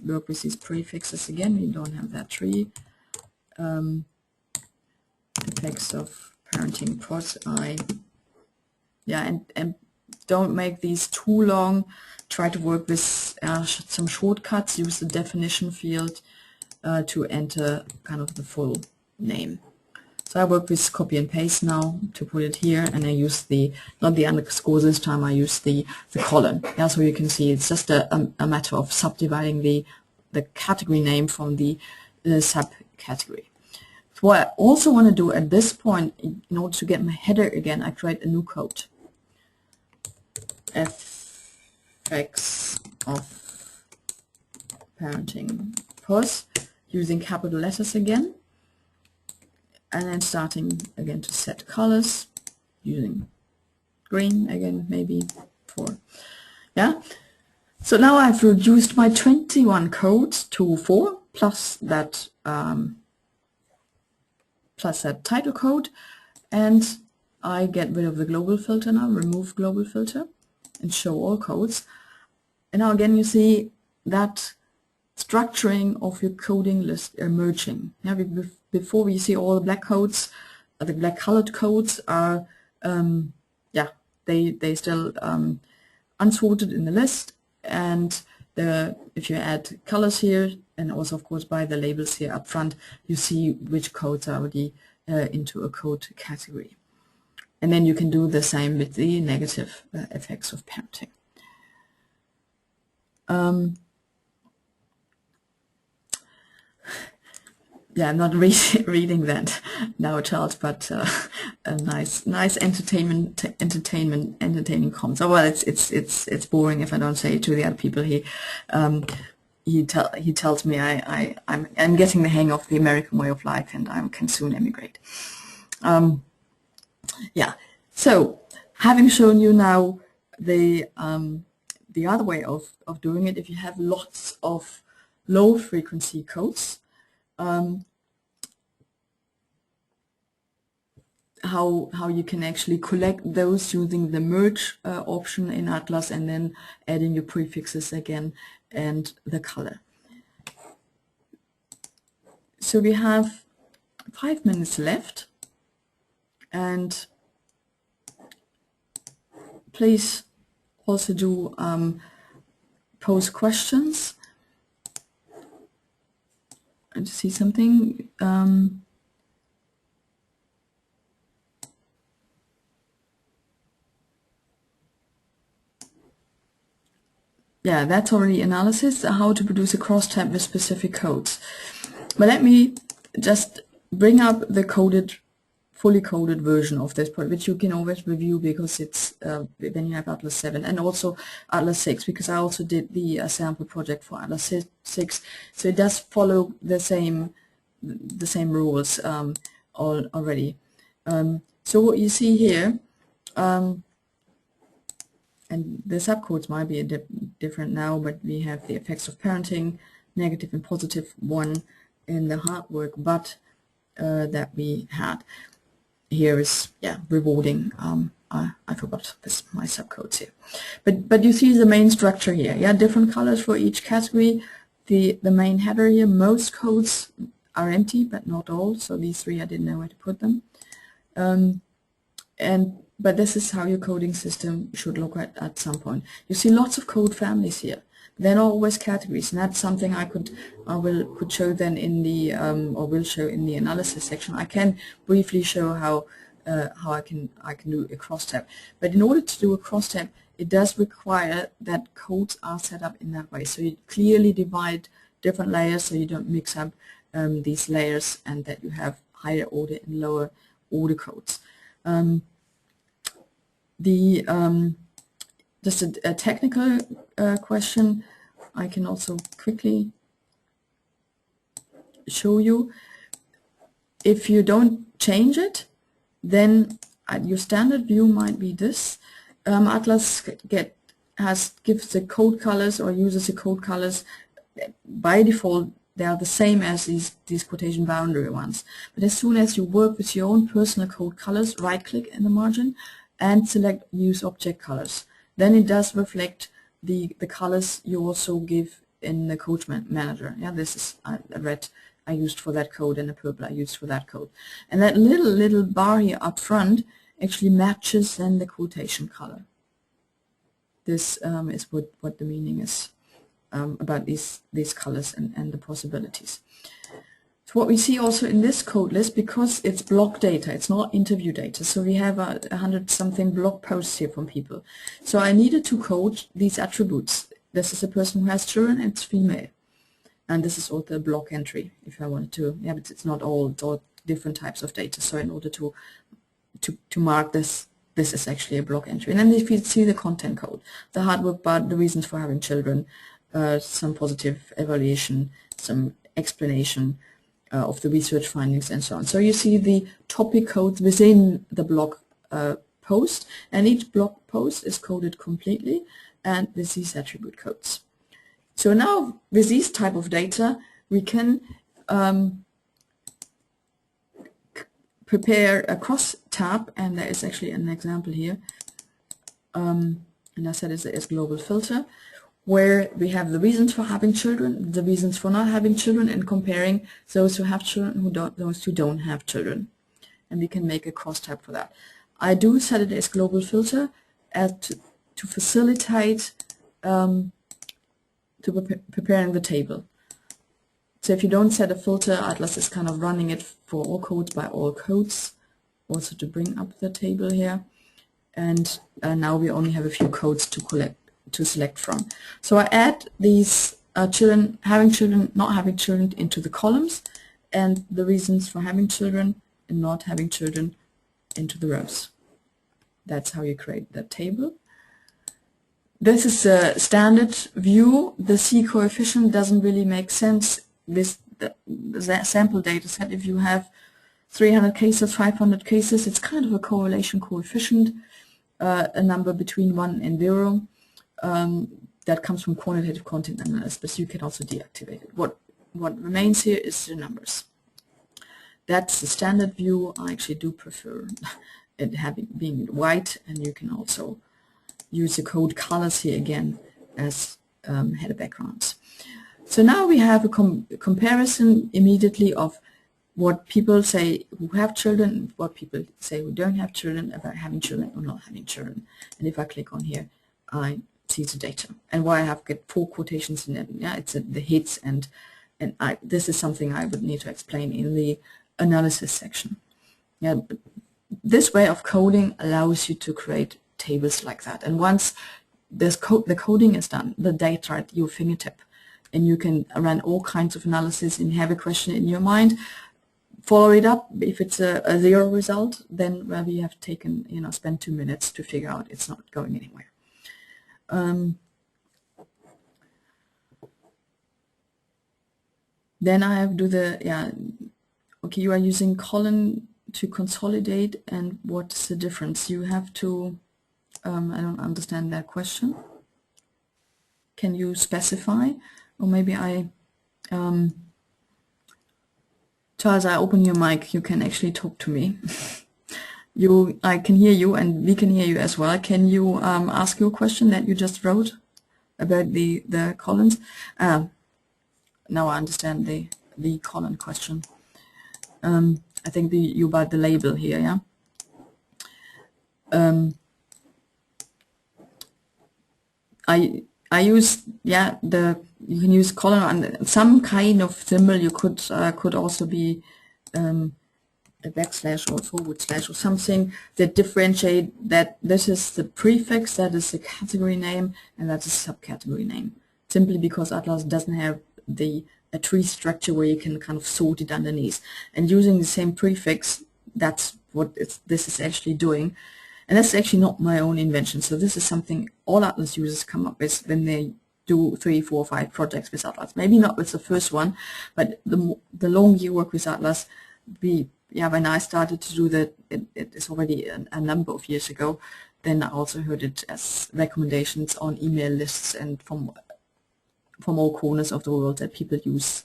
work with these prefixes again. We don't have that tree. Effects of parenting pros I. Yeah, and don't make these too long. Try to work with some shortcuts. Use the definition field to enter kind of the full name. So I work with copy and paste now to put it here, and I use the, not the underscore this time, I use the colon. Yeah, so you can see it's just a matter of subdividing the category name from the subcategory. So what I also want to do at this point, in order to get my header again, I create a new code. Effects of parenting pros, using capital letters again, and then starting again to set colors, using green again, maybe for, yeah. So now I've reduced my 21 codes to 4, plus that title code, and I get rid of the global filter now, remove global filter, and show all codes. And now again you see that structuring of your coding list emerging. Yeah, before we see all the black codes, the black colored codes are, yeah, they still unsorted in the list, and if you add colors here, and also of course by the labels here up front, you see which codes are already into a code category. And then you can do the same with the negative effects of parenting. Yeah, I'm not reading that now, Charles, but a nice entertaining comments. Oh well, it's boring if I don't say it to the other people. He tells me I'm getting the hang of the American way of life, and I can soon emigrate. Yeah. So having shown you now the other way of doing it, if you have lots of low frequency codes, how you can actually collect those using the merge option in Atlas, and then adding your prefixes again and the color. So we have 5 minutes left, and please also do pose questions. And to see something. Yeah, that's already analysis, how to produce a crosstab with specific codes. But let me just bring up the fully coded version of this, which you can always review, because it's when you have Atlas 7 and also Atlas 6, because I also did the sample project for Atlas 6, so it does follow the same rules already. So what you see here, and the subcodes might be different now, but we have the effects of parenting, negative and positive one in the hard work, but that we had. Here is, yeah, rewarding. I forgot my subcodes here, but you see the main structure here. Yeah, different colors for each category. The main header here. Most codes are empty, but not all. So these 3 I didn't know where to put them. But this is how your coding system should look at some point. You see lots of code families here. They're not always categories, and that's something I could show then in the or will show in the analysis section. I can briefly show how I can do a crosstab. But in order to do a crosstab, it does require that codes are set up in that way. So you clearly divide different layers so you don't mix up these layers, and that you have higher order and lower order codes. Just a technical question I can also quickly show you. If you don't change it, then your standard view might be this. Atlas gives the code colors, or uses the code colors. By default, they are the same as these quotation boundary ones. But as soon as you work with your own personal code colors, right-click in the margin and select Use Object Colors. Then it does reflect the colors you also give in the code manager. Yeah, this is a red I used for that code, and a purple I used for that code. And that little bar here up front actually matches then the quotation color. This is what the meaning is about these colors and the possibilities. So what we see also in this code list, because it's blog data, it's not interview data, so we have 100-something blog posts here from people. So I needed to code these attributes. This is a person who has children, and it's female. And this is also a blog entry, if I wanted to. Yeah, but it's not all, it's all different types of data. So in order to mark this, this is actually a blog entry. And then if you see the content code, the hard work part, the reasons for having children, some positive evaluation, some explanation of the research findings, and so on. So you see the topic codes within the blog post, and each blog post is coded completely and with these attribute codes. So now with these type of data, we can prepare a cross tab, and there is actually an example here. And I said it's global filter, where we have the reasons for having children, the reasons for not having children, and comparing those who have children, those who don't have children. And we can make a cross tab for that. I do set it as global filter to facilitate preparing the table. So if you don't set a filter, Atlas is kind of running it for all codes by all codes, also to bring up the table here. And now we only have a few codes to select from. So I add these children, having children, not having children into the columns, and the reasons for having children and not having children into the rows. That's how you create that table. This is a standard view. The C coefficient doesn't really make sense with the sample data set. If you have 300 cases, 500 cases, it's kind of a correlation coefficient, a number between 1 and 0. That comes from quantitative content analysis, but you can also deactivate it. What remains here is the numbers. That's the standard view. I actually do prefer it being white, and you can also use the code colors here again as header backgrounds. So now we have a comparison immediately of what people say who have children, what people say who don't have children, about having children or not having children. And if I click on here, I see the data. And why I have got 4 quotations in it, yeah, it's the hits, and this is something I would need to explain in the analysis section. Yeah, but this way of coding allows you to create tables like that. And once the coding is done, the data at your fingertip, and you can run all kinds of analysis and have a question in your mind, follow it up. If it's a 0 result, then we have taken, spend 2 minutes to figure out it's not going anywhere. Then I have to do okay, you are using column to consolidate, and what's the difference? You have to, I don't understand that question. Can you specify? Or maybe Charles, I open your mic, you can actually talk to me. I can hear you, and we can hear you as well. Can you ask your question that you just wrote about the columns? Now I understand the column question. I think you about the label here, yeah. I use you can use column and some kind of symbol. You could also be a backslash or forward slash or something that differentiate that this is the prefix, that is the category name, and that is subcategory name. Simply because Atlas doesn't have a tree structure where you can kind of sort it underneath. And using the same prefix, that's what this is actually doing. And that's actually not my own invention. So this is something all Atlas users come up with when they do 3, 4, 5 projects with Atlas. Maybe not with the first one, but the longer you work with Atlas, when I started to do that, it is already a number of years ago. Then I also heard it as recommendations on email lists and from all corners of the world that people use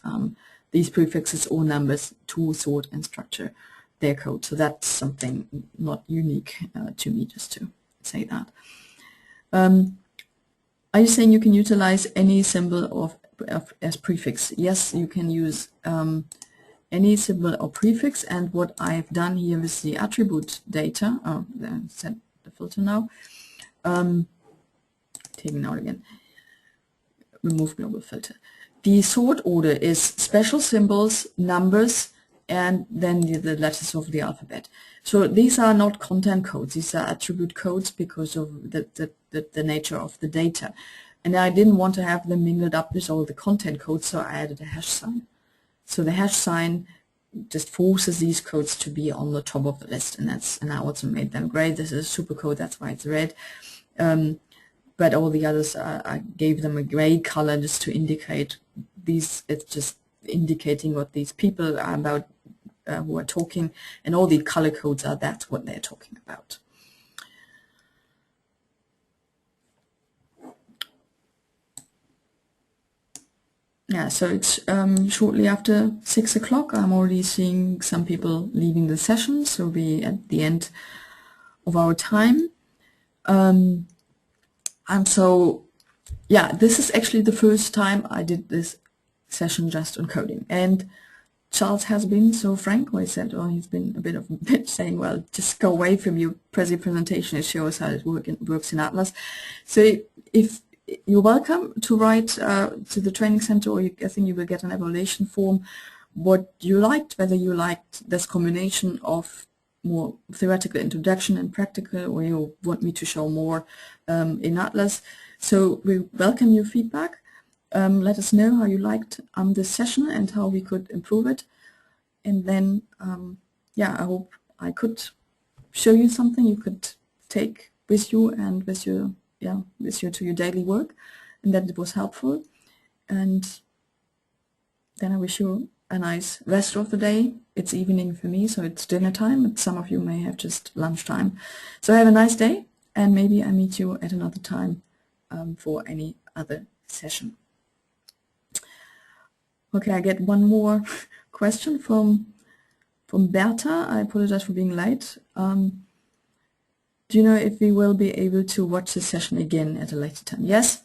these prefixes or numbers to sort and structure their code. So that's something not unique to me, just to say that. Are you saying you can utilize any symbol as prefix? Yes, you can use any symbol or prefix, and what I've done here with the attribute data, set the filter now, taking out again, remove global filter. The sort order is special symbols, numbers, and then the letters of the alphabet. So these are not content codes, these are attribute codes because of the nature of the data. And I didn't want to have them mingled up with all the content codes, so I added a hash sign. So the hash sign just forces these codes to be on the top of the list, and I also made them gray. This is a super code, that's why it's red. But all the others, I gave them a gray color just to indicate these. It's just indicating what these people are about who are talking, and all the color codes are that's what they're talking about. Yeah, so it's shortly after 6 o'clock. I'm already seeing some people leaving the session, so we're at the end of our time. And so, yeah, this is actually the first time I did this session just on coding. And Charles has been so frank where he said, oh, he's been a bit of a bitch saying, well, just go away from your presentation and show us how it works in Atlas. So if you're welcome to write to the training center, or I think you will get an evaluation form, what you liked, whether you liked this combination of more theoretical introduction and practical, or you want me to show more in Atlas. So we welcome your feedback. Let us know how you liked this session and how we could improve it. And then, yeah, I hope I could show you something you could take with you and with your to your daily work, and that it was helpful. And then I wish you a nice rest of the day. It's evening for me, so it's dinner time, but some of you may have just lunchtime. So have a nice day, and maybe I meet you at another time for any other session. Okay, I get one more question from Bertha. I apologize for being late. Do you know if we will be able to watch the session again at a later time? Yes,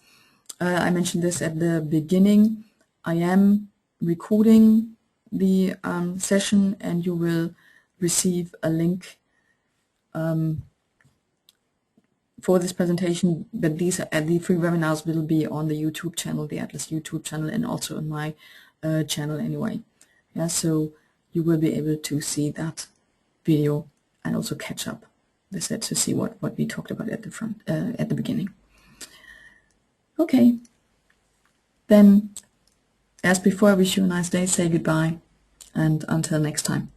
I mentioned this at the beginning. I am recording the session, and you will receive a link for this presentation, but the free webinars will be on the YouTube channel, the Atlas YouTube channel, and also on my channel anyway. Yeah, so you will be able to see that video and also catch up with it to see what we talked about at the beginning. Okay, then as before, I wish you a nice day, say goodbye, and until next time.